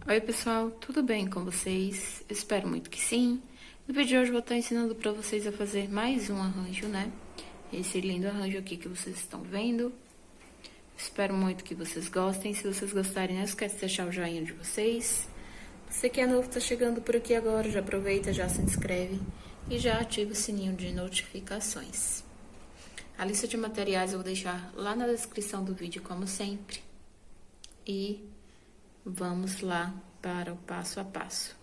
Oi pessoal, tudo bem com vocês? Eu espero muito que sim. No vídeo de hoje eu vou estar ensinando para vocês a fazer mais um arranjo, né? Esse lindo arranjo aqui que vocês estão vendo. Espero muito que vocês gostem. Se vocês gostarem, não esquece de deixar o joinha de vocês. Você que é novo, tá chegando por aqui agora, já aproveita, já se inscreve e já ativa o sininho de notificações. A lista de materiais eu vou deixar lá na descrição do vídeo, como sempre. E vamos lá para o passo a passo.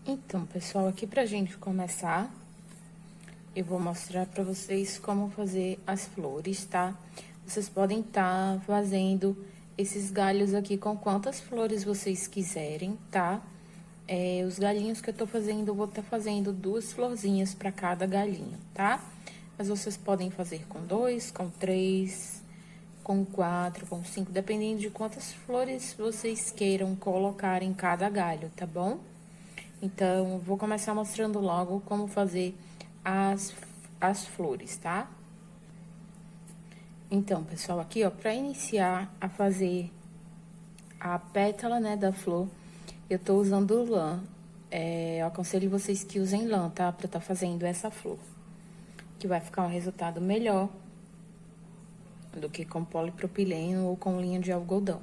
Então, pessoal, aqui pra gente começar, eu vou mostrar pra vocês como fazer as flores, tá? Vocês podem estar fazendo esses galhos aqui com quantas flores vocês quiserem, tá? Os galhinhos que eu tô fazendo, eu vou estar fazendo 2 florzinhas pra cada galhinho, tá? Mas vocês podem fazer com 2, com 3, com 4, com 5, dependendo de quantas flores vocês queiram colocar em cada galho, tá bom? Então, vou começar mostrando logo como fazer as flores, tá? Então, pessoal, aqui, ó, pra iniciar a fazer a pétala, né, da flor, eu tô usando lã. Eu aconselho vocês que usem lã, tá? Pra tá fazendo essa flor. Que vai ficar um resultado melhor do que com polipropileno ou com linha de algodão.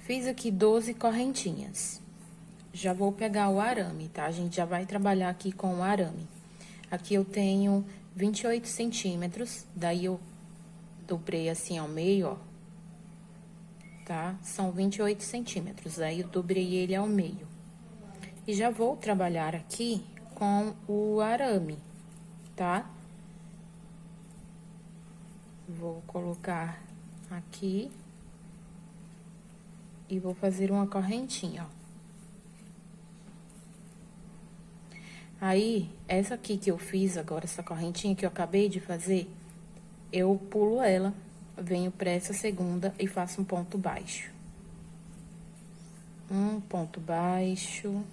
Fiz aqui 12 correntinhas. Já vou pegar o arame, tá? A gente já vai trabalhar aqui com o arame. Aqui eu tenho 28 centímetros, daí eu dobrei assim ao meio, ó. Tá? São 28 centímetros, daí eu dobrei ele ao meio. E já vou trabalhar aqui com o arame, tá? Vou colocar aqui e vou fazer uma correntinha, ó. Aí, essa aqui que eu fiz agora, essa correntinha que eu acabei de fazer, eu pulo ela, venho pra essa segunda e faço um ponto baixo. Um ponto baixo,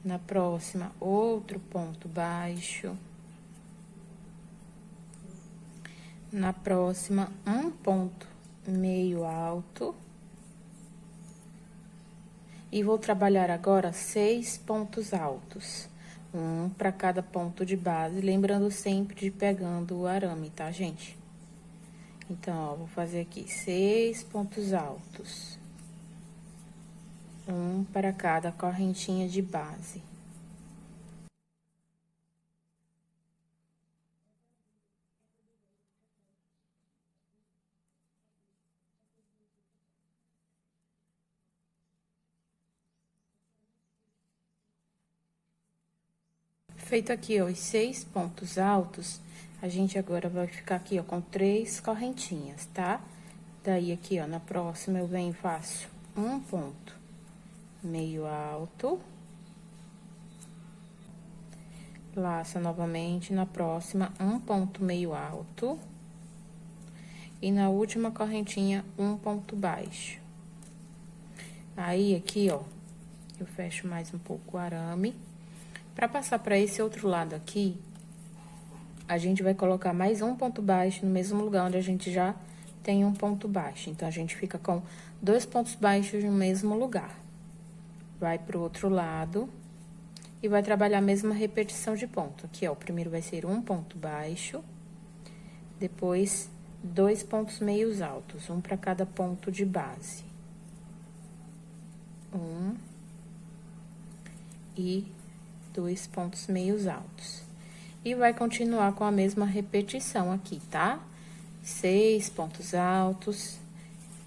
na próxima, outro ponto baixo. Na próxima, um ponto meio alto. E vou trabalhar agora 6 pontos altos. Um para cada ponto de base, lembrando sempre de pegando o arame, tá, gente? Então, ó, vou fazer aqui 6 pontos altos. Um para cada correntinha de base. Feito aqui, ó, os 6 pontos altos, a gente agora vai ficar aqui, ó, com 3 correntinhas, tá? Daí, aqui, ó, na próxima, eu venho e faço um ponto meio alto. Laça novamente, na próxima, um ponto meio alto. E na última correntinha, um ponto baixo. Aí, aqui, ó, eu fecho mais um pouco o arame. Pra passar pra esse outro lado aqui, a gente vai colocar mais um ponto baixo no mesmo lugar onde a gente já tem um ponto baixo. Então, a gente fica com 2 pontos baixos no mesmo lugar. Vai pro outro lado e vai trabalhar a mesma repetição de ponto. Aqui, ó, o primeiro vai ser um ponto baixo, depois 2 pontos meios altos, um para cada ponto de base. Um e 2 pontos meios altos. E vai continuar com a mesma repetição aqui, tá? 6 pontos altos,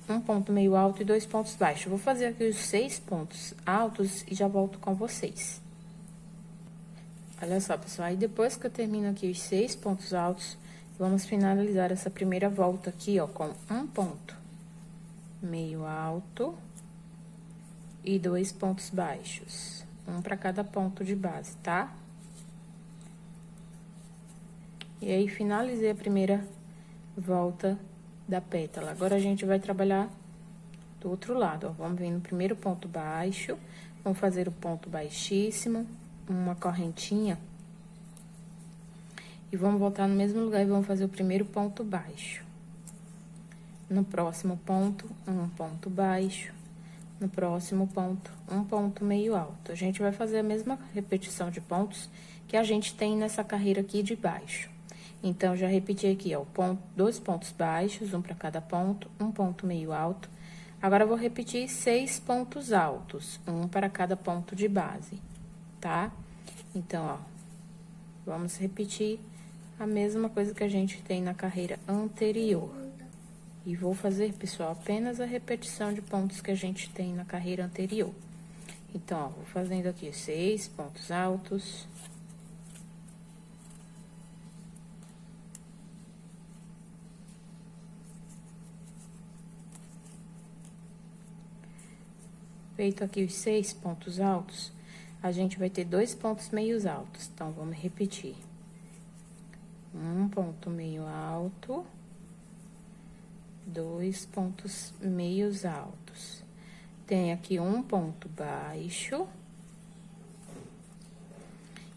um ponto meio alto e 2 pontos baixos. Eu vou fazer aqui os 6 pontos altos e já volto com vocês. Olha só, pessoal, aí depois que eu termino aqui os 6 pontos altos, vamos finalizar essa primeira volta aqui, ó, com um ponto meio alto e 2 pontos baixos. Um para cada ponto de base, tá? E aí, finalizei a primeira volta da pétala. Agora, a gente vai trabalhar do outro lado, ó. Vamos vir no primeiro ponto baixo, vamos fazer o ponto baixíssimo, uma correntinha. E vamos voltar no mesmo lugar e vamos fazer o primeiro ponto baixo. No próximo ponto, um ponto baixo. No próximo ponto, um ponto meio alto. A gente vai fazer a mesma repetição de pontos que a gente tem nessa carreira aqui de baixo. Então, já repeti aqui, ó, dois pontos baixos, um para cada ponto, um ponto meio alto. Agora, eu vou repetir 6 pontos altos, um para cada ponto de base, tá? Então, ó, vamos repetir a mesma coisa que a gente tem na carreira anterior. E vou fazer, pessoal, apenas a repetição de pontos que a gente tem na carreira anterior. Então, ó, vou fazendo aqui 6 pontos altos. Feito aqui os 6 pontos altos, a gente vai ter 2 pontos meios altos. Então, vamos repetir. Um ponto meio alto, 2 pontos meios altos. Tem aqui um ponto baixo.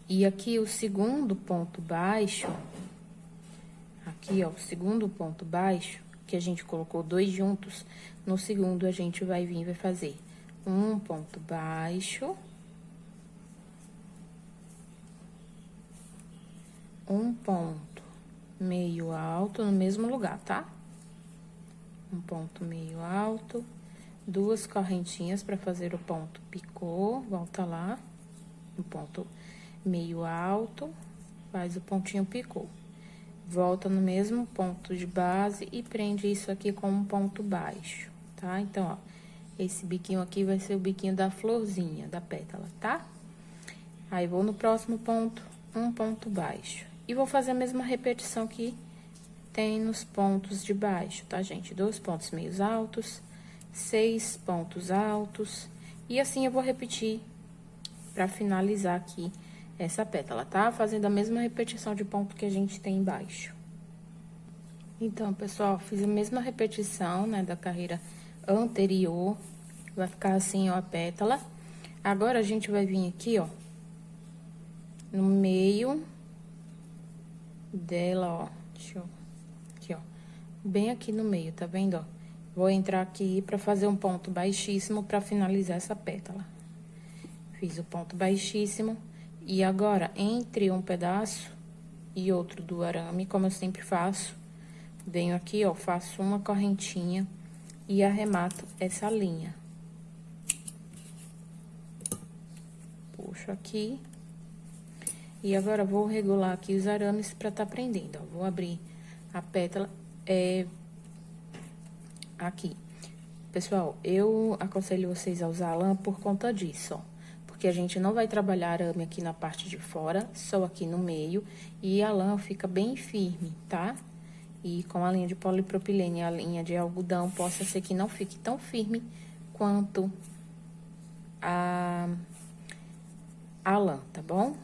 E aqui o segundo ponto baixo, aqui, ó, o segundo ponto baixo, que a gente colocou 2 juntos, no segundo a gente vai vir e vai fazer um ponto baixo, um ponto meio alto no mesmo lugar, tá? Um ponto meio alto, 2 correntinhas para fazer o ponto picô, volta lá, um ponto meio alto, faz o pontinho picô. Volta no mesmo ponto de base e prende isso aqui com um ponto baixo, tá? Então, ó, esse biquinho aqui vai ser o biquinho da florzinha, da pétala, tá? Aí, vou no próximo ponto, um ponto baixo. E vou fazer a mesma repetição que tem nos pontos de baixo, tá, gente? 2 pontos meios altos, 6 pontos altos. E assim eu vou repetir pra finalizar aqui essa pétala, tá? Fazendo a mesma repetição de ponto que a gente tem embaixo. Então, pessoal, fiz a mesma repetição, né, da carreira anterior. Vai ficar assim, ó, a pétala. Agora, a gente vai vir aqui, ó, no meio dela, ó. Deixa eu... Aqui, ó. Bem aqui no meio, tá vendo, ó? Vou entrar aqui pra fazer um ponto baixíssimo pra finalizar essa pétala. Fiz o ponto baixíssimo. E agora, entre um pedaço e outro do arame, como eu sempre faço, venho aqui, ó, faço uma correntinha e arremato essa linha. Puxo aqui. E agora, vou regular aqui os arames pra tá prendendo, ó. Vou abrir a pétala, aqui. Pessoal, eu aconselho vocês a usar a lã por conta disso, ó. Porque a gente não vai trabalhar arame aqui na parte de fora, só aqui no meio. E a lã fica bem firme, tá? E com a linha de polipropilene e a linha de algodão, possa ser que não fique tão firme quanto a lã, tá bom?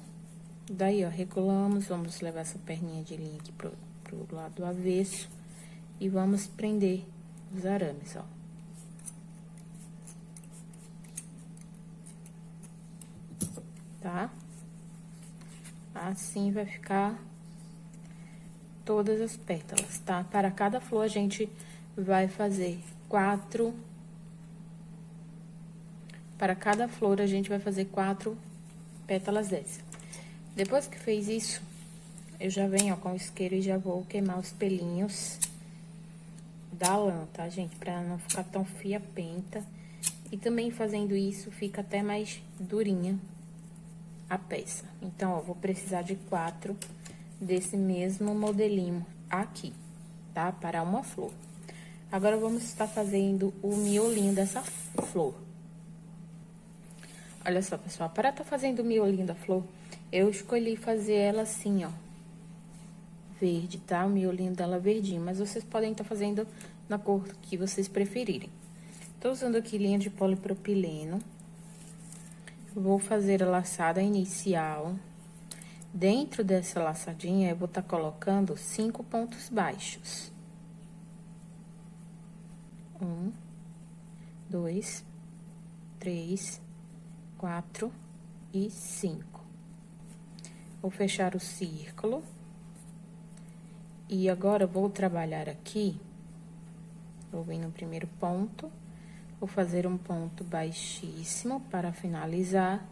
Daí, ó, regulamos, vamos levar essa perninha de linha aqui pro lado avesso. E vamos prender os arames, ó. Tá? Assim vai ficar todas as pétalas, tá? Para cada flor, a gente vai fazer 4. Para cada flor, a gente vai fazer 4 pétalas dessa. Depois que fez isso, eu já venho, ó, com o isqueiro e já vou queimar os pelinhos da lã, tá, gente? Pra não ficar tão fiapenta. E também fazendo isso, fica até mais durinha a peça. Então, ó, vou precisar de 4 desse mesmo modelinho aqui, tá? Para uma flor. Agora, vamos estar fazendo o miolinho dessa flor. Olha só, pessoal, para estar fazendo o miolinho da flor, eu escolhi fazer ela assim, ó, verde, tá? O miolinho dela verdinho, mas vocês podem estar fazendo na cor que vocês preferirem. Tô usando aqui linha de polipropileno. Vou fazer a laçada inicial. Dentro dessa laçadinha, eu vou estar colocando 5 pontos baixos. 1, 2, 3, 4 e 5. Vou fechar o círculo E agora, eu vou trabalhar aqui, vou vir no primeiro ponto, vou fazer um ponto baixíssimo para finalizar.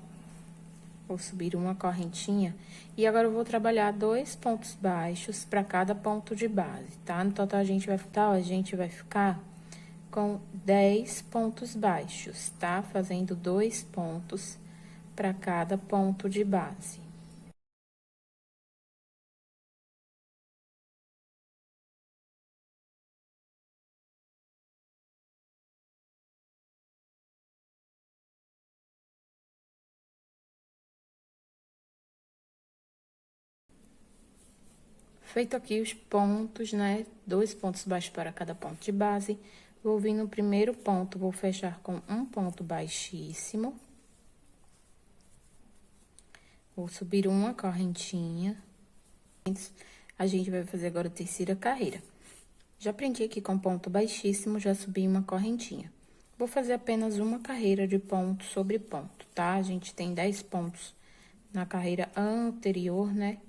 Vou subir uma correntinha. E agora, eu vou trabalhar 2 pontos baixos para cada ponto de base, tá? No total, a gente vai ficar com 10 pontos baixos, tá? Fazendo 2 pontos para cada ponto de base. Feito aqui os pontos, né? 2 pontos baixos para cada ponto de base. Vou vir no primeiro ponto, vou fechar com um ponto baixíssimo. Vou subir uma correntinha. A gente vai fazer agora a terceira carreira. Já prendi aqui com ponto baixíssimo, já subi uma correntinha. Vou fazer apenas uma carreira de ponto sobre ponto, tá? A gente tem 10 pontos na carreira anterior, né?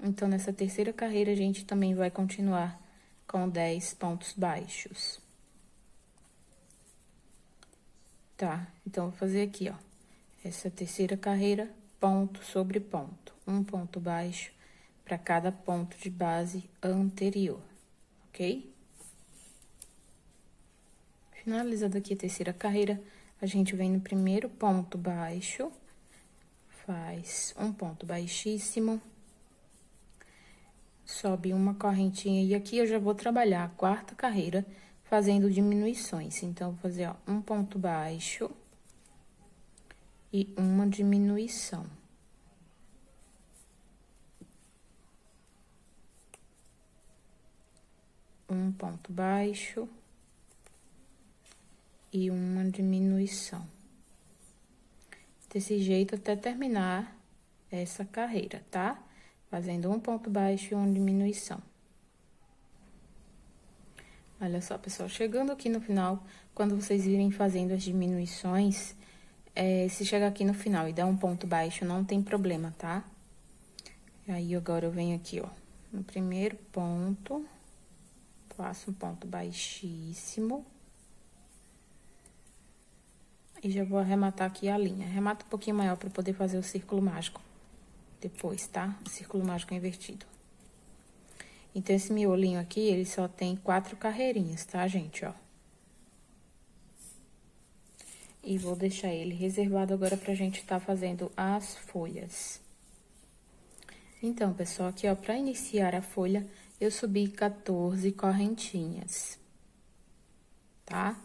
Então, nessa terceira carreira, a gente também vai continuar com 10 pontos baixos. Tá? Então, vou fazer aqui, ó. Essa terceira carreira, ponto sobre ponto. Um ponto baixo para cada ponto de base anterior, ok? Finalizando aqui a terceira carreira, a gente vem no primeiro ponto baixo, faz um ponto baixíssimo, sobe uma correntinha, e aqui eu já vou trabalhar a quarta carreira fazendo diminuições. Então, vou fazer, ó, um ponto baixo e uma diminuição. Um ponto baixo e uma diminuição. Desse jeito até terminar essa carreira, tá? Fazendo um ponto baixo e uma diminuição. Olha só, pessoal, chegando aqui no final, quando vocês virem fazendo as diminuições, se chegar aqui no final e dar um ponto baixo, não tem problema, tá? Aí, agora, eu venho aqui, ó, no primeiro ponto, faço um ponto baixíssimo. E já vou arrematar aqui a linha. Arremata um pouquinho maior para poder fazer o círculo mágico depois, tá? Círculo mágico invertido. Então, esse miolinho aqui, ele só tem 4 carreirinhas, tá, gente, ó? E vou deixar ele reservado agora pra gente tá fazendo as folhas. Então, pessoal, aqui, ó, pra iniciar a folha, eu subi 14 correntinhas, tá?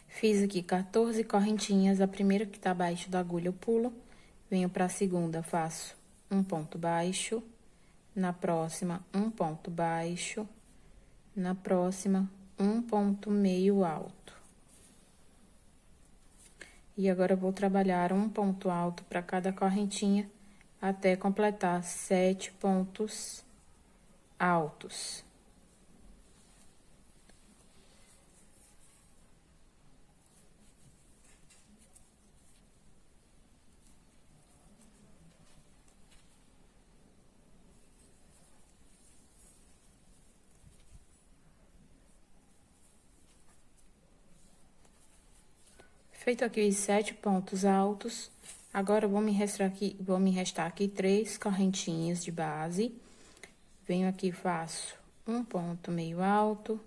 Fiz aqui 14 correntinhas, a primeira que tá abaixo da agulha eu pulo, venho pra segunda, faço um ponto baixo, na próxima, um ponto baixo, na próxima, um ponto meio alto. E agora, eu vou trabalhar um ponto alto para cada correntinha, até completar 7 pontos altos. Feito aqui os 7 pontos altos, agora vou me restar aqui 3 correntinhas de base. Venho aqui, faço um ponto meio alto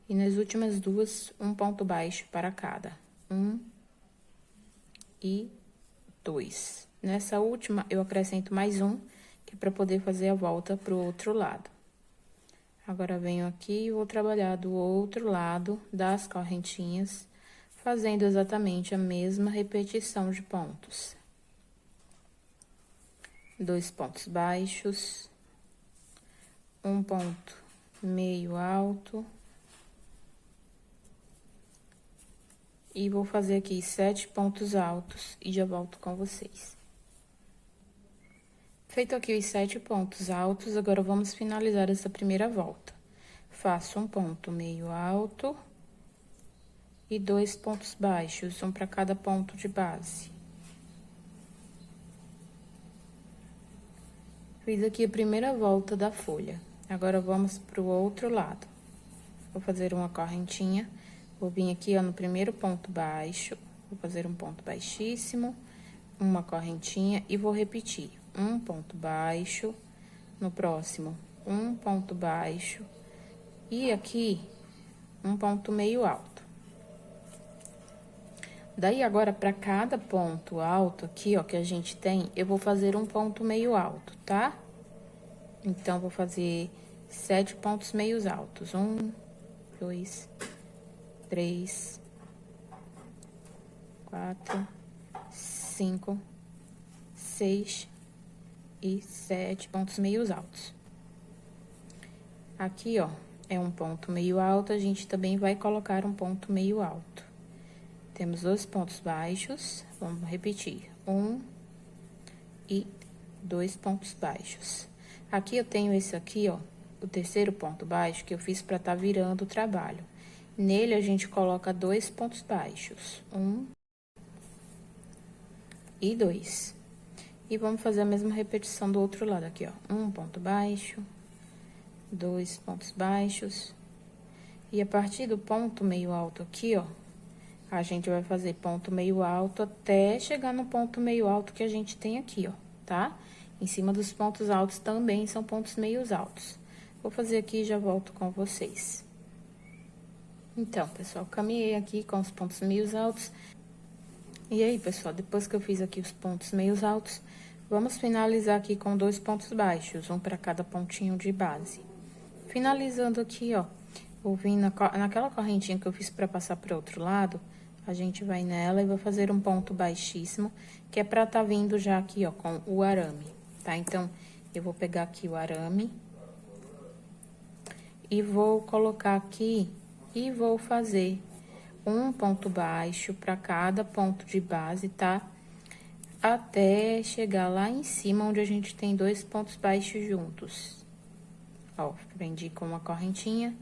e nas últimas duas, um ponto baixo para cada. 1 e 2. Nessa última, eu acrescento mais um, que é para poder fazer a volta pro outro lado. Agora, venho aqui e vou trabalhar do outro lado das correntinhas, fazendo exatamente a mesma repetição de pontos. 2 pontos baixos, um ponto meio alto. E vou fazer aqui 7 pontos altos e já volto com vocês. Feito aqui os 7 pontos altos, agora vamos finalizar essa primeira volta. Faço um ponto meio alto e 2 pontos baixos, um para cada ponto de base. Fiz aqui a primeira volta da folha. Agora, vamos pro outro lado. Vou fazer uma correntinha, vou vir aqui, ó, no primeiro ponto baixo, vou fazer um ponto baixíssimo, uma correntinha e vou repetir. Um ponto baixo, no próximo, um ponto baixo, e aqui, um ponto meio alto. Daí, agora, para cada ponto alto aqui, ó, que a gente tem, eu vou fazer um ponto meio alto, tá? Então, vou fazer 7 pontos meios altos. 1, 2, 3, 4, 5, 6 e 7 pontos meios altos. Aqui, ó, é um ponto meio alto, a gente também vai colocar um ponto meio alto. Temos 2 pontos baixos, vamos repetir. 1 e 2 pontos baixos. Aqui eu tenho esse aqui, ó, o terceiro ponto baixo que eu fiz pra tá virando o trabalho. Nele, a gente coloca 2 pontos baixos. 1 e 2. E vamos fazer a mesma repetição do outro lado aqui, ó. 1 ponto baixo, 2 pontos baixos. E a partir do ponto meio alto aqui, ó, a gente vai fazer ponto meio alto até chegar no ponto meio alto que a gente tem aqui, ó, tá? Em cima dos pontos altos também são pontos meios altos. Vou fazer aqui e já volto com vocês. Então, pessoal, caminhei aqui com os pontos meios altos. E aí, pessoal, depois que eu fiz aqui os pontos meios altos, vamos finalizar aqui com 2 pontos baixos, um para cada pontinho de base. Finalizando aqui, ó, vou vir naquela correntinha que eu fiz para passar para o outro lado, a gente vai nela e vou fazer um ponto baixíssimo, que é para tá vindo já aqui, ó, com o arame, tá? Então, eu vou pegar aqui o arame e vou colocar aqui e vou fazer um ponto baixo para cada ponto de base, tá? Até chegar lá em cima, onde a gente tem 2 pontos baixos juntos. Ó, prendi com uma correntinha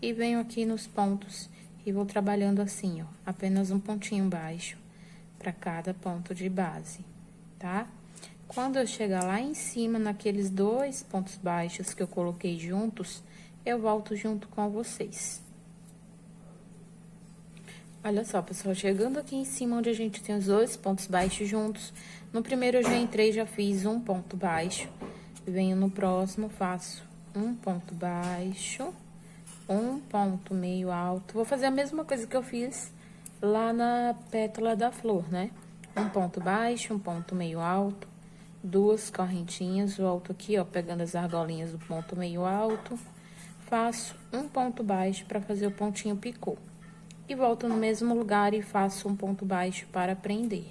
e venho aqui nos pontos e vou trabalhando assim, ó, apenas um pontinho baixo para cada ponto de base, tá? Quando eu chegar lá em cima, naqueles 2 pontos baixos que eu coloquei juntos, eu volto junto com vocês. Olha só, pessoal, chegando aqui em cima, onde a gente tem os 2 pontos baixos juntos, no primeiro eu já entrei, já fiz um ponto baixo, venho no próximo, faço um ponto baixo, um ponto meio alto, vou fazer a mesma coisa que eu fiz lá na pétala da flor, né? Um ponto baixo, um ponto meio alto, 2 correntinhas, volto aqui, ó, pegando as argolinhas do ponto meio alto, faço um ponto baixo para fazer o pontinho picô. E volto no mesmo lugar e faço um ponto baixo para prender.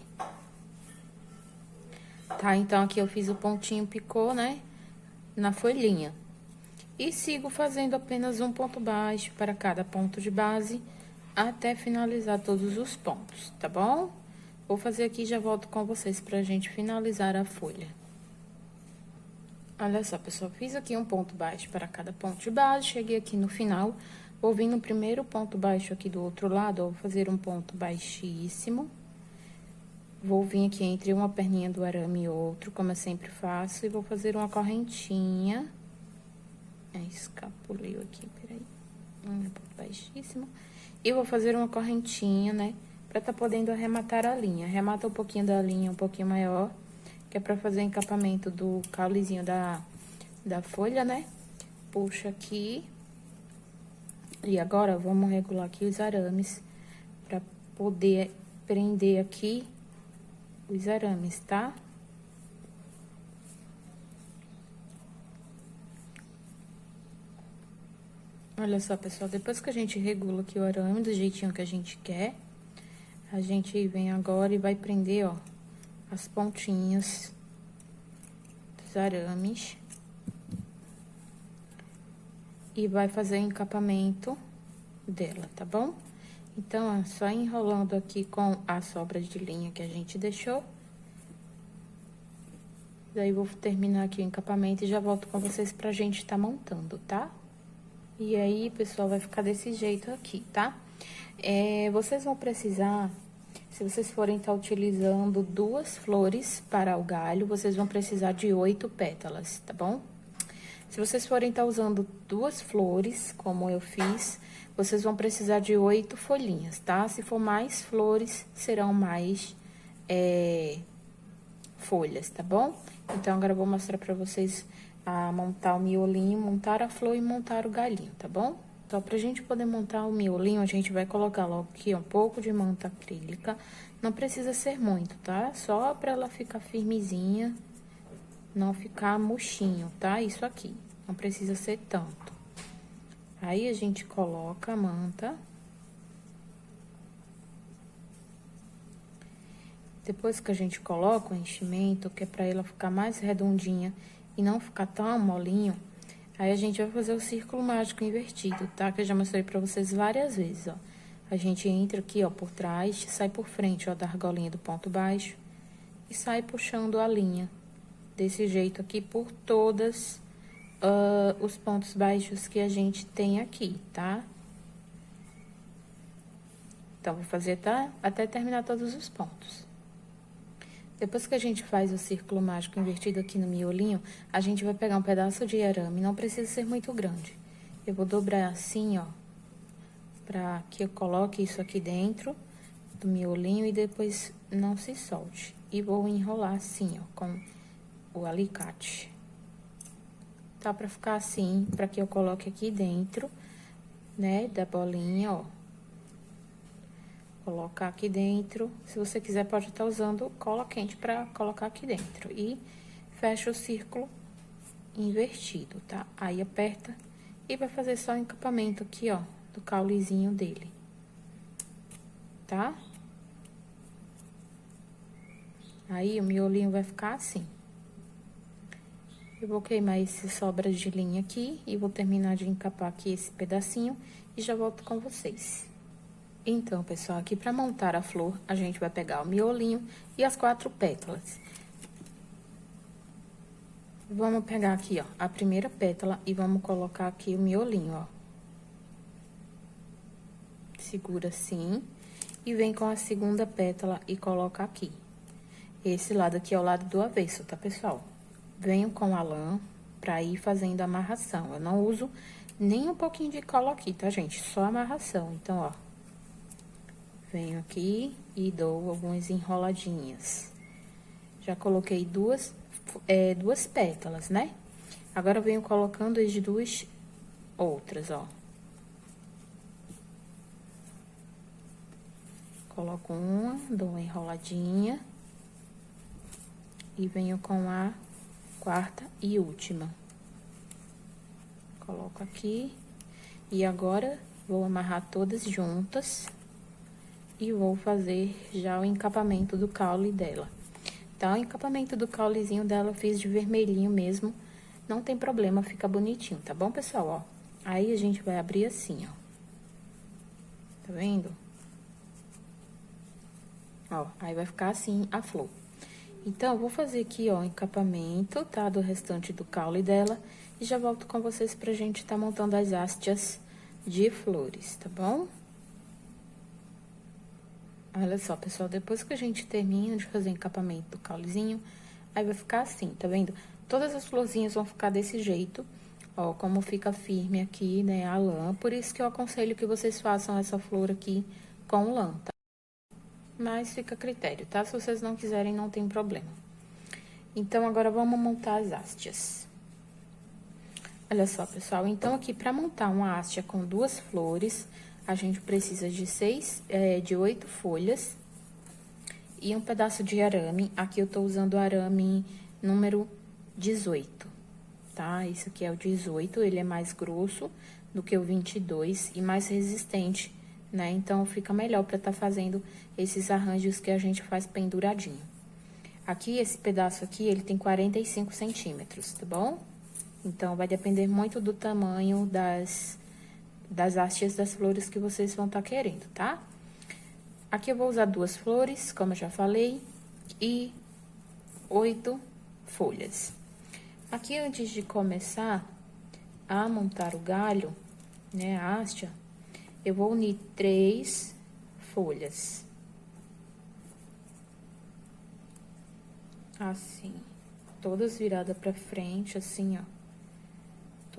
Tá? Então, aqui eu fiz o pontinho picô, né? Na folhinha. E sigo fazendo apenas um ponto baixo para cada ponto de base, até finalizar todos os pontos, tá bom? Vou fazer aqui e já volto com vocês pra gente finalizar a folha. Olha só, pessoal, fiz aqui um ponto baixo para cada ponto de base, cheguei aqui no final, vou vir no primeiro ponto baixo aqui do outro lado, ó, vou fazer um ponto baixíssimo. Vou vir aqui entre uma perninha do arame e outro, como eu sempre faço, e vou fazer uma correntinha. Escapuliu aqui, peraí. Um ponto baixíssimo. E vou fazer uma correntinha, né, pra tá podendo arrematar a linha. Arremata um pouquinho da linha, um pouquinho maior, que é pra fazer o encapamento do caulezinho da folha, né? Puxa aqui. E agora, vamos regular aqui os arames pra poder prender aqui os arames, tá? Olha só, pessoal, depois que a gente regula aqui o arame do jeitinho que a gente quer, a gente vem agora e vai prender, ó, as pontinhas dos arames. E vai fazer o encapamento dela, tá bom? Então, é só enrolando aqui com a sobra de linha que a gente deixou. Daí, vou terminar aqui o encapamento e já volto com vocês pra gente tá montando, tá? E aí, pessoal, vai ficar desse jeito aqui, tá? Vocês vão precisar, se vocês forem estar utilizando 2 flores para o galho, vocês vão precisar de 8 pétalas, tá bom? Se vocês forem estar usando 2 flores, como eu fiz, vocês vão precisar de 8 folhinhas, tá? Se for mais flores, serão mais folhas, tá bom? Então, agora eu vou mostrar pra vocês a montar o miolinho, montar a flor e montar o galinho, tá bom? Então, pra gente poder montar o miolinho, a gente vai colocar logo aqui um pouco de manta acrílica. Não precisa ser muito, tá? Só pra ela ficar firmezinha, não ficar murchinho, tá? Isso aqui, não precisa ser tanto. Aí, a gente coloca a manta. Depois que a gente coloca o enchimento, que é pra ela ficar mais redondinha e não ficar tão molinho, aí a gente vai fazer o círculo mágico invertido, tá? Que eu já mostrei pra vocês várias vezes, ó. A gente entra aqui, ó, por trás, sai por frente, ó, da argolinha do ponto baixo e sai puxando a linha. Desse jeito aqui por todas os pontos baixos que a gente tem aqui, tá? Então, vou fazer até terminar todos os pontos. Depois que a gente faz o círculo mágico invertido aqui no miolinho, a gente vai pegar um pedaço de arame, não precisa ser muito grande. Eu vou dobrar assim, ó, pra que eu coloque isso aqui dentro do miolinho e depois não se solte. E vou enrolar assim, ó, com o alicate. Tá? Pra ficar assim, pra que eu coloque aqui dentro, né, da bolinha, ó. Colocar aqui dentro. Se você quiser, pode estar usando cola quente pra colocar aqui dentro. E fecha o círculo invertido, tá? Aí, aperta e vai fazer só o encapamento aqui, ó, do caulezinho dele. Tá? Aí, o miolinho vai ficar assim. Eu vou queimar essas sobras de linha aqui e vou terminar de encapar aqui esse pedacinho e já volto com vocês. Então, pessoal, aqui pra montar a flor, a gente vai pegar o miolinho e as 4 pétalas. Vamos pegar aqui, ó, a primeira pétala e vamos colocar aqui o miolinho, ó. Segura assim e vem com a segunda pétala e coloca aqui. Esse lado aqui é o lado do avesso, tá, pessoal? Venho com a lã pra ir fazendo a amarração. Eu não uso nem um pouquinho de cola aqui, tá, gente? Só amarração. Então, ó. Venho aqui e dou algumas enroladinhas. Já coloquei duas pétalas, né? Agora, eu venho colocando as 2 outras, ó. Coloco uma, dou uma enroladinha. E venho com a 4ª e última. Coloco aqui. E agora, vou amarrar todas juntas. E vou fazer já o encapamento do caule dela. Então, o encapamento do caulezinho dela eu fiz de vermelhinho mesmo. Não tem problema, fica bonitinho, tá bom, pessoal? Ó, aí a gente vai abrir assim, ó. Tá vendo? Ó, aí vai ficar assim a flor. Então, eu vou fazer aqui, ó, o encapamento, tá? Do restante do caule dela. E já volto com vocês pra gente tá montando as hastes de flores, tá bom? Olha só, pessoal, depois que a gente termina de fazer o encapamento do caulezinho, aí vai ficar assim, tá vendo? Todas as florzinhas vão ficar desse jeito, ó, como fica firme aqui, né, a lã. Por isso que eu aconselho que vocês façam essa flor aqui com lã, tá? Mas fica a critério, tá? Se vocês não quiserem, não tem problema. Então, agora vamos montar as hastes. Olha só, pessoal, então aqui pra montar uma haste com 2 flores, a gente precisa de 8 folhas e um pedaço de arame. Aqui eu tô usando o arame número 18, tá? Esse aqui é o 18, ele é mais grosso do que o 22 e mais resistente, né? Então, fica melhor pra tá fazendo esses arranjos que a gente faz penduradinho. Aqui, esse pedaço aqui, ele tem 45 centímetros, tá bom? Então, vai depender muito do tamanho das hastes das flores que vocês vão estar querendo, tá? Aqui eu vou usar 2 flores, como eu já falei, e 8 folhas. Aqui, antes de começar a montar o galho, né, a haste, eu vou unir 3 folhas. Assim, todas viradas pra frente, assim, ó.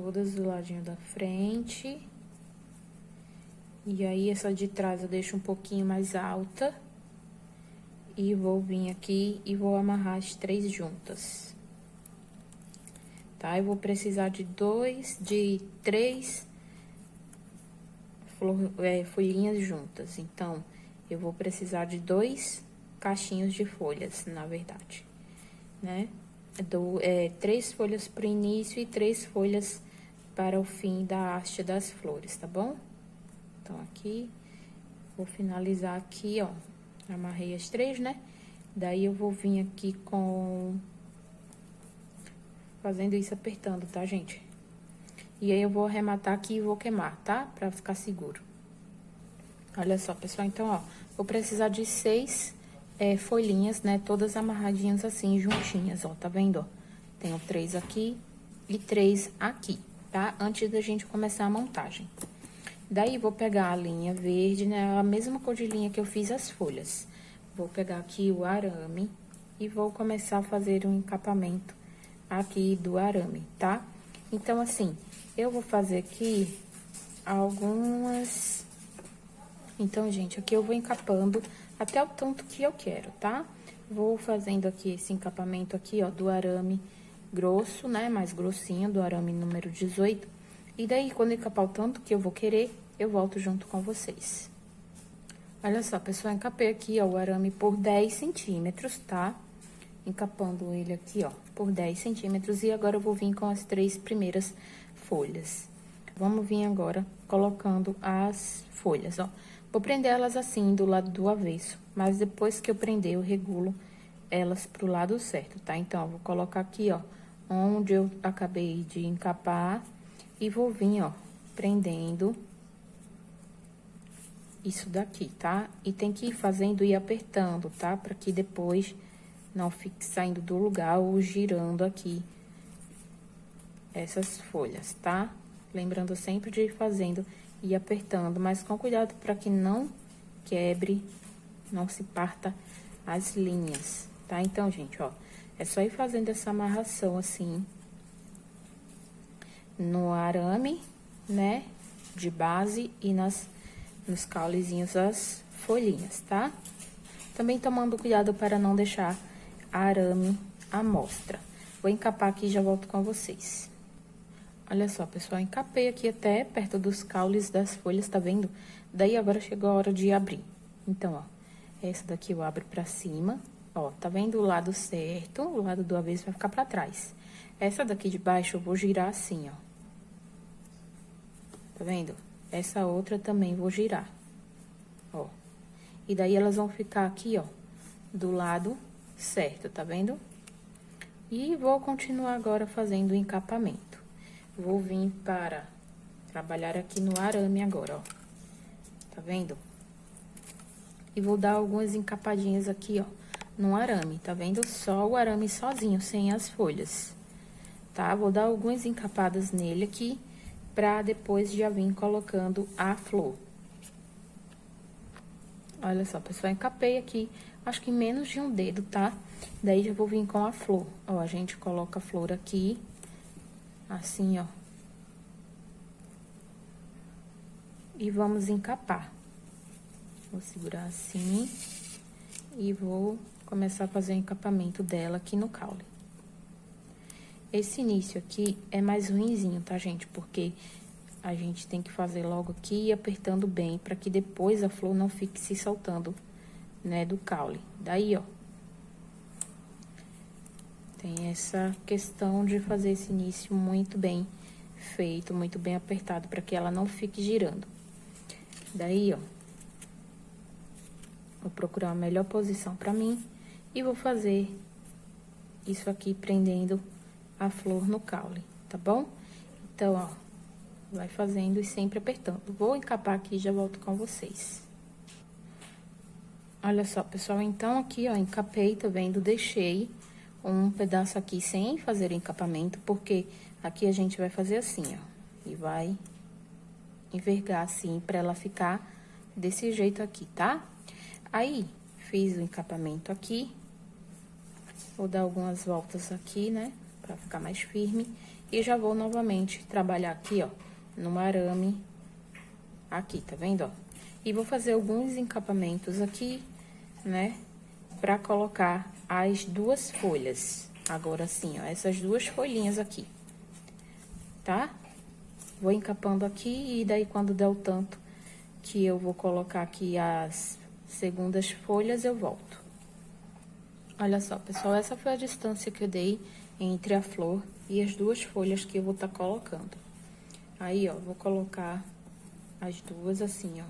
todas do ladinho da frente. E aí, essa de trás eu deixo um pouquinho mais alta. E vou vir aqui e vou amarrar as 3 juntas. Tá? Eu vou precisar de 3 folhinhas juntas. Então, eu vou precisar de 2 cachinhos de folhas, na verdade, né? 3 folhas pro início e 3 folhas para o fim da haste das flores, tá bom? Então, aqui, vou finalizar aqui, ó. Amarrei as 3, né? Daí, eu vou vir aqui fazendo isso apertando, tá, gente? E aí, eu vou arrematar aqui e vou queimar, tá? Pra ficar seguro. Olha só, pessoal, então, ó, vou precisar de 6 folhinhas, né? Todas amarradinhas assim, juntinhas, ó, tá vendo, ó? Tenho 3 aqui e 3 aqui, tá? Antes da gente começar a montagem. Daí, vou pegar a linha verde, né? A mesma cor de linha que eu fiz as folhas. Vou pegar aqui o arame e vou começar a fazer um encapamento aqui do arame, tá? Então, assim, eu vou fazer aqui algumas... Então, gente, aqui eu vou encapando até o tanto que eu quero, tá? Vou fazendo aqui esse encapamento aqui, ó, do arame grosso, né? Mais grossinho, do arame número 18. E daí, quando encapar o tanto que eu vou querer, eu volto junto com vocês. Olha só, pessoal, encapei aqui, ó, o arame por 10 centímetros, tá? Encapando ele aqui, ó, por 10 centímetros. E agora, eu vou vir com as 3 primeiras folhas. Vamos vir agora colocando as folhas, ó. Vou prender elas assim, do lado do avesso, mas depois que eu prender, eu regulo elas pro lado certo, tá? Então, eu vou colocar aqui, ó, onde eu acabei de encapar e vou vir, ó, prendendo isso daqui, tá? E tem que ir fazendo e apertando, tá? Pra que depois não fique saindo do lugar ou girando aqui essas folhas, tá? Lembrando sempre de ir fazendo e apertando, mas com cuidado para que não quebre, não se parta as linhas, tá? Então, gente, ó, é só ir fazendo essa amarração assim no arame, né, de base e nos caulezinhos das folhinhas, tá? Também tomando cuidado para não deixar arame à mostra. Vou encapar aqui e já volto com vocês. Olha só, pessoal, encapei aqui até perto dos caules das folhas, tá vendo? Daí, agora chegou a hora de abrir. Então, ó, essa daqui eu abro pra cima, ó, tá vendo o lado certo? O lado do avesso vai ficar pra trás. Essa daqui de baixo eu vou girar assim, ó. Tá vendo? Essa outra também vou girar, ó. E daí, elas vão ficar aqui, ó, do lado certo, tá vendo? E vou continuar agora fazendo o encapamento. Vou vir para trabalhar aqui no arame agora, ó. Tá vendo? E vou dar algumas encapadinhas aqui, ó, no arame, tá vendo? Só o arame sozinho, sem as folhas, tá? Vou dar algumas encapadas nele aqui, pra depois já vir colocando a flor. Olha só, pessoal, encapei aqui, acho que menos de um dedo, tá? Daí, já vou vir com a flor. Ó, a gente coloca a flor aqui, assim, ó. E vamos encapar. Vou segurar assim e vou começar a fazer o encapamento dela aqui no caule. Esse início aqui é mais ruinzinho, tá, gente? Porque a gente tem que fazer logo aqui e apertando bem, pra que depois a flor não fique se soltando, né, do caule. Daí, ó, tem essa questão de fazer esse início muito bem feito, muito bem apertado, pra que ela não fique girando. Daí, ó, vou procurar a melhor posição pra mim e vou fazer isso aqui prendendo a flor no caule, tá bom? Então, ó, vai fazendo e sempre apertando. Vou encapar aqui e já volto com vocês. Olha só, pessoal, então aqui, ó, encapei, tá vendo? Deixei um pedaço aqui sem fazer o encapamento, porque aqui a gente vai fazer assim, ó, e vai envergar assim, pra ela ficar desse jeito aqui, tá? Aí, fiz o encapamento aqui, vou dar algumas voltas aqui, né, pra ficar mais firme, E já vou novamente trabalhar aqui, ó, no arame, aqui, tá vendo, ó? E vou fazer alguns encapamentos aqui, né, pra colocar as duas folhas. Agora sim, ó, essas duas folhinhas aqui, tá? Vou encapando aqui e daí quando der o tanto que eu vou colocar aqui as segundas folhas, eu volto. Olha só, pessoal, essa foi a distância que eu dei entre a flor e as duas folhas que eu vou tá colocando. Aí, ó, vou colocar as duas assim, ó.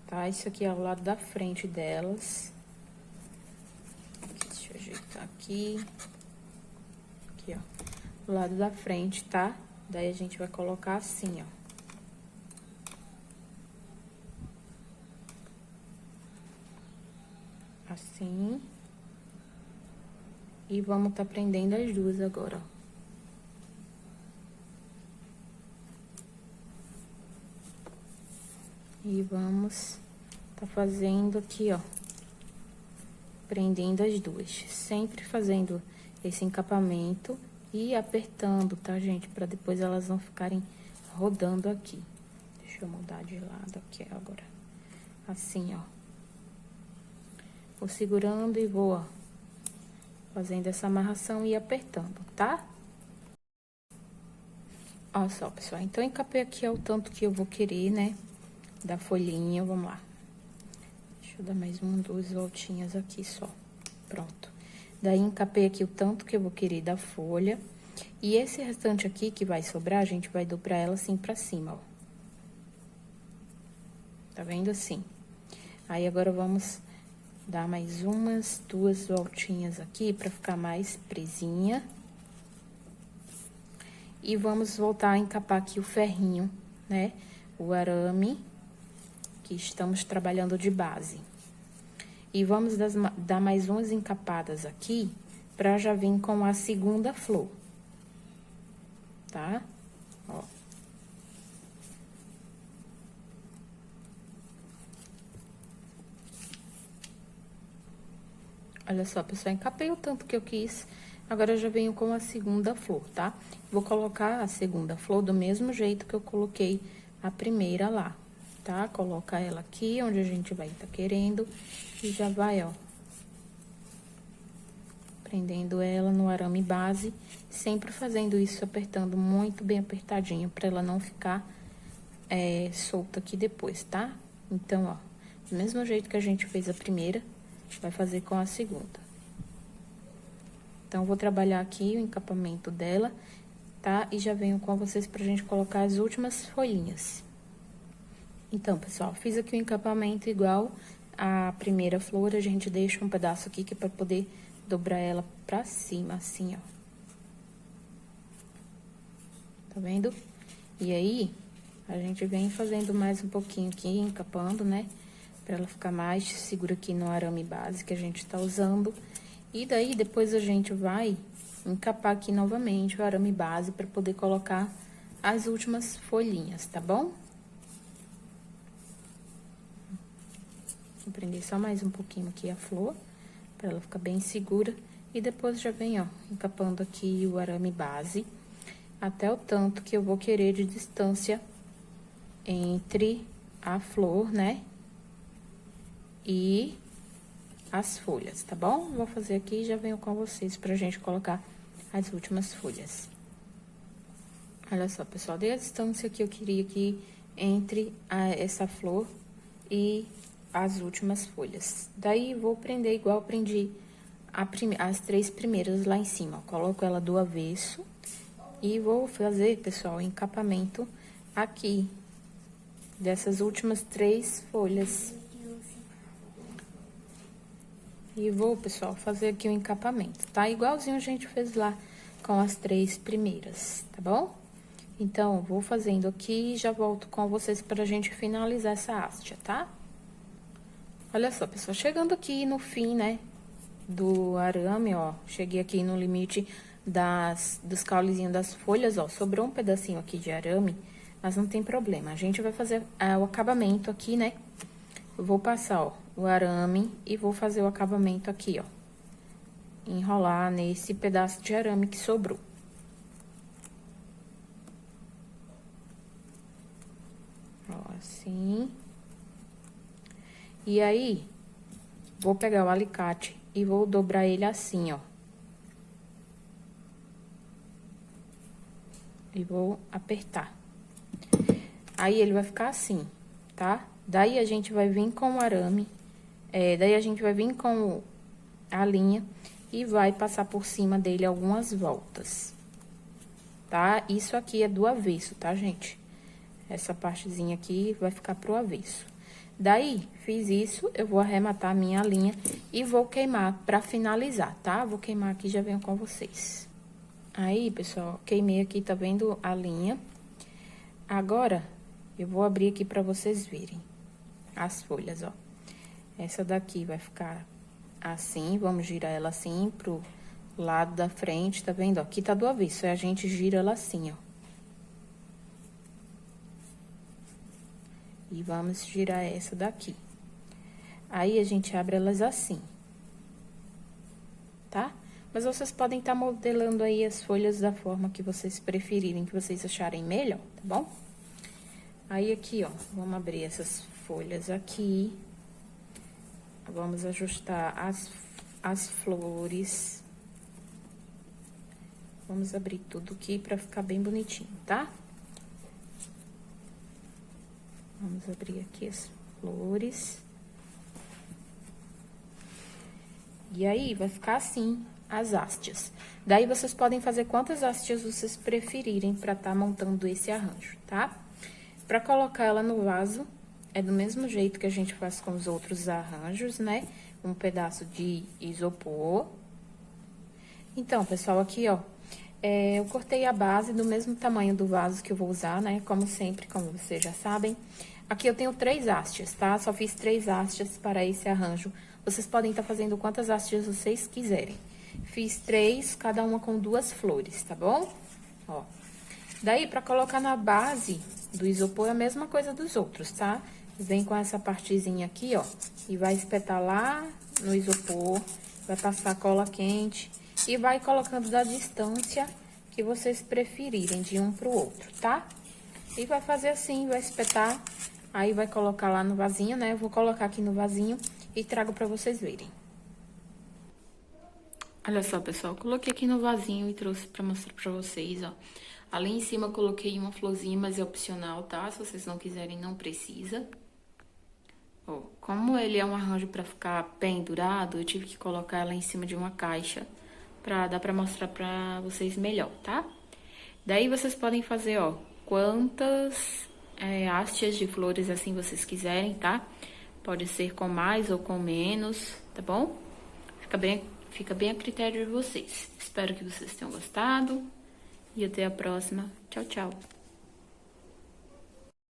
Tá? Isso aqui é o lado da frente delas. Aqui, deixa eu ajeitar aqui. Aqui, ó. O lado da frente, tá? Daí, a gente vai colocar assim, ó. Assim. E vamos tá prendendo as duas agora, ó. E vamos tá fazendo aqui, ó. Prendendo as duas. Sempre fazendo esse encapamento e apertando, tá, gente? Pra depois elas não ficarem rodando aqui. Deixa eu mudar de lado aqui agora. Assim, ó. Vou segurando e vou, ó, fazendo essa amarração e apertando, tá? Olha só, pessoal. Então, encapei aqui o tanto que eu vou querer, né? Da folhinha, vamos lá. Deixa eu dar mais uma, duas voltinhas aqui só. Pronto. Daí, encapei aqui o tanto que eu vou querer da folha. E esse restante aqui que vai sobrar, a gente vai dobrar ela assim pra cima, ó. Tá vendo assim? Aí, agora, vamos dar mais umas, duas voltinhas aqui pra ficar mais presinha. E vamos voltar a encapar aqui o ferrinho, né? O arame, que estamos trabalhando de base. E vamos dar mais umas encapadas aqui, pra já vir com a segunda flor. Tá? Ó. Olha só, pessoal, encapei o tanto que eu quis. Agora, eu já venho com a segunda flor, tá? Vou colocar a segunda flor do mesmo jeito que eu coloquei a primeira lá, tá? Coloca ela aqui, onde a gente vai tá querendo, e já vai, ó, prendendo ela no arame base, sempre fazendo isso, apertando muito bem apertadinho, pra ela não ficar solta aqui depois, tá? Então, ó, do mesmo jeito que a gente fez a primeira, vai fazer com a segunda. Então, vou trabalhar aqui o encapamento dela, tá? E já venho com vocês pra gente colocar as últimas folhinhas. Então, pessoal, fiz aqui o encapamento igual a primeira flor, a gente deixa um pedaço aqui que é pra poder dobrar ela pra cima, assim, ó. Tá vendo? E aí, a gente vem fazendo mais um pouquinho aqui, encapando, né? Pra ela ficar mais segura aqui no arame base que a gente tá usando. E daí, depois a gente vai encapar aqui novamente o arame base pra poder colocar as últimas folhinhas, tá bom? Vou prender só mais um pouquinho aqui a flor, pra ela ficar bem segura. E depois já vem, ó, encapando aqui o arame base, até o tanto que eu vou querer de distância entre a flor, né? E as folhas, tá bom? Vou fazer aqui e já venho com vocês pra gente colocar as últimas folhas. Olha só, pessoal, dei a distância que eu queria aqui entre essa flor e as últimas folhas. Daí, vou prender igual eu prendi as três primeiras lá em cima. Ó, coloco ela do avesso e vou fazer, pessoal, o encapamento aqui dessas últimas três folhas. E vou, pessoal, fazer aqui o encapamento, tá? Igualzinho a gente fez lá com as três primeiras, tá bom? Então, vou fazendo aqui e já volto com vocês pra gente finalizar essa haste, tá? Olha só, pessoal, chegando aqui no fim, né, do arame, ó, cheguei aqui no limite dos caulezinhos das folhas, ó, sobrou um pedacinho aqui de arame, mas não tem problema. A gente vai fazer o acabamento aqui, né? Eu vou passar, ó, o arame e vou fazer o acabamento aqui, ó. Enrolar nesse pedaço de arame que sobrou. assim. E aí, vou pegar o alicate e vou dobrar ele assim, ó. E vou apertar. Aí, ele vai ficar assim, tá? Daí, a gente vai vir com o arame, daí a gente vai vir com a linha e vai passar por cima dele algumas voltas, tá? Isso aqui é do avesso, tá, gente? Essa partezinha aqui vai ficar pro avesso. Daí, fiz isso, eu vou arrematar a minha linha e vou queimar pra finalizar, tá? Vou queimar aqui e já venho com vocês. Aí, pessoal, queimei aqui, tá vendo a linha? Agora, eu vou abrir aqui pra vocês verem as folhas, ó. Essa daqui vai ficar assim, vamos girar ela assim pro lado da frente, tá vendo? Aqui tá do avesso, aí a gente gira ela assim, ó. E vamos girar essa daqui. Aí, a gente abre elas assim, tá? Mas vocês podem estar modelando aí as folhas da forma que vocês preferirem, que vocês acharem melhor, tá bom? Aí, aqui, ó, vamos abrir essas folhas aqui. Vamos ajustar as flores. Vamos abrir tudo aqui pra ficar bem bonitinho, tá? Vamos abrir aqui as flores. E aí, vai ficar assim, as hastes. Daí, vocês podem fazer quantas hastes vocês preferirem pra tá montando esse arranjo, tá? Pra colocar ela no vaso, é do mesmo jeito que a gente faz com os outros arranjos, né? Um pedaço de isopor. Então, pessoal, aqui, ó, eu cortei a base do mesmo tamanho do vaso que eu vou usar, né? Como sempre, como vocês já sabem. Aqui eu tenho 3 hastes, tá? Só fiz 3 hastes para esse arranjo. Vocês podem estar fazendo quantas hastes vocês quiserem. Fiz 3, cada uma com 2 flores, tá bom? Ó. Daí, pra colocar na base do isopor, é a mesma coisa dos outros, tá? Vem com essa partezinha aqui, ó, e vai espetar lá no isopor, vai passar cola quente e vai colocando da distância que vocês preferirem de um pro outro, tá? E vai fazer assim, vai espetar, aí vai colocar lá no vasinho, né? Eu vou colocar aqui no vasinho e trago pra vocês verem. Olha só, pessoal, coloquei aqui no vasinho e trouxe pra mostrar pra vocês, ó. Ali em cima eu coloquei uma florzinha, mas é opcional, tá? Se vocês não quiserem, não precisa. Ó, como ele é um arranjo pra ficar pendurado, eu tive que colocar ela em cima de uma caixa pra dar pra mostrar pra vocês melhor, tá? Daí, vocês podem fazer, ó, quantas hastes de flores assim vocês quiserem, tá? Pode ser com mais ou com menos, tá bom? Fica bem a critério de vocês. Espero que vocês tenham gostado. E até a próxima. Tchau, tchau.